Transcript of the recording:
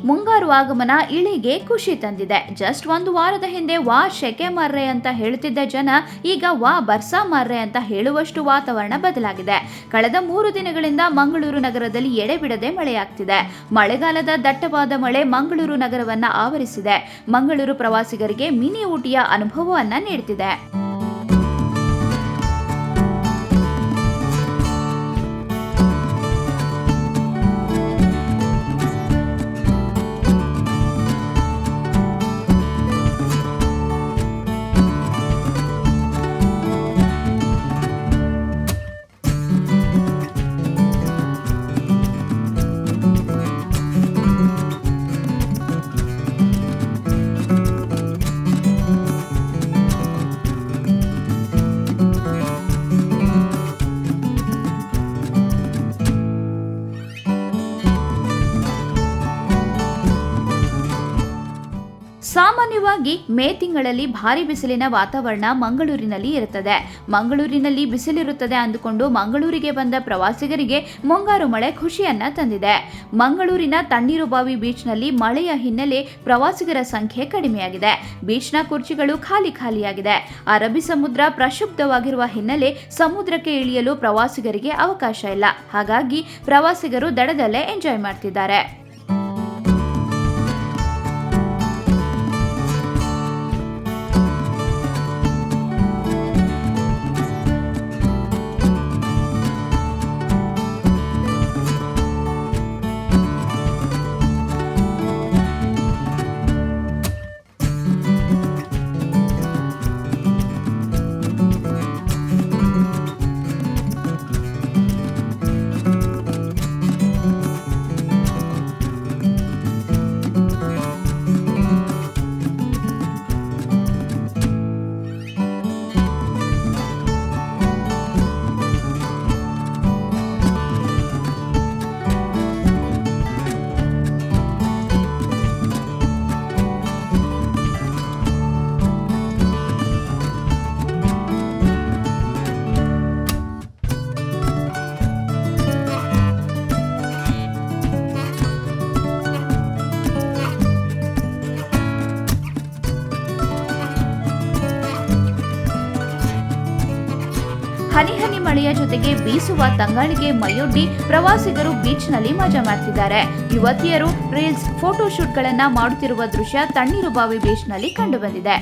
ಮುಂಗಾರು ಆಗಮನ ಇಳಿಗೆ ಖುಷಿ ತಂದಿದೆ. ಜಸ್ಟ್ ಒಂದು ವಾರದ ಹಿಂದೆ ವಾ ಶೆಕೆ ಮಾರ್ರೆ ಅಂತ ಹೇಳುತ್ತಿದ್ದ ಜನ ಈಗ ವಾ ಬರ್ಸಾ ಮಾರ್ರೆ ಅಂತ ಹೇಳುವಷ್ಟು ವಾತಾವರಣ ಬದಲಾಗಿದೆ. ಕಳೆದ 3 ದಿನಗಳಿಂದ ಮಂಗಳೂರು ನಗರದಲ್ಲಿ ಎಡೆಬಿಡದೆ ಮಳೆಯಾಗ್ತಿದೆ. ಮಳೆಗಾಲದ ದಟ್ಟವಾದ ಮಳೆ ಮಂಗಳೂರು ನಗರವನ್ನ ಆವರಿಸಿದೆ. ಮಂಗಳೂರು ಪ್ರವಾಸಿಗರಿಗೆ ಮಿನಿ ಊಟಿಯ ಅನುಭವವನ್ನ ನೀಡುತ್ತಿದೆ. ಸಾಮಾನ್ಯವಾಗಿ ಮೇ ತಿಂಗಳಲ್ಲಿ ಭಾರಿ ಬಿಸಿಲಿನ ವಾತಾವರಣ ಮಂಗಳೂರಿನಲ್ಲಿ ಇರುತ್ತದೆ. ಮಂಗಳೂರಿನಲ್ಲಿ ಬಿಸಿಲಿರುತ್ತದೆ ಅಂದುಕೊಂಡು ಮಂಗಳೂರಿಗೆ ಬಂದ ಪ್ರವಾಸಿಗರಿಗೆ ಮುಂಗಾರು ಮಳೆ ಖುಷಿಯನ್ನ ತಂದಿದೆ. ಮಂಗಳೂರಿನ ತಣ್ಣೀರುಬಾವಿ ಬೀಚ್ನಲ್ಲಿ ಮಳೆಯ ಹಿನ್ನೆಲೆ ಪ್ರವಾಸಿಗರ ಸಂಖ್ಯೆ ಕಡಿಮೆಯಾಗಿದೆ. ಬೀಚ್ನ ಕುರ್ಚಿಗಳು ಖಾಲಿಯಾಗಿದೆ. ಅರಬ್ಬಿ ಸಮುದ್ರ ಪ್ರಕ್ಷುಬ್ಧವಾಗಿರುವ ಹಿನ್ನೆಲೆ ಸಮುದ್ರಕ್ಕೆ ಇಳಿಯಲು ಪ್ರವಾಸಿಗರಿಗೆ ಅವಕಾಶ ಇಲ್ಲ. ಹಾಗಾಗಿ ಪ್ರವಾಸಿಗರು ದಡದಲ್ಲೇ ಎಂಜಾಯ್ ಮಾಡ್ತಿದ್ದಾರೆ. ಹನಿ ಹನಿ ಮಳೆಯ ಜೊತೆಗೆ ಬೀಸುವ ತಂಗಾಳಿಗೆ ಮೈಯೊಡ್ಡಿ ಪ್ರವಾಸಿಗರು ಬೀಚ್ನಲ್ಲಿ ಮಜಾ ಮಾಡ್ತಿದ್ದಾರೆ. ಯುವತಿಯರು ರೀಲ್ಸ್, ಫೋಟೋ ಶೂಟ್ಗಳನ್ನ ಮಾಡುತ್ತಿರುವ ದೃಶ್ಯ ತಣ್ಣೀರುಬಾವಿ ಬೀಚ್ನಲ್ಲಿ ಕಂಡುಬಂದಿದೆ.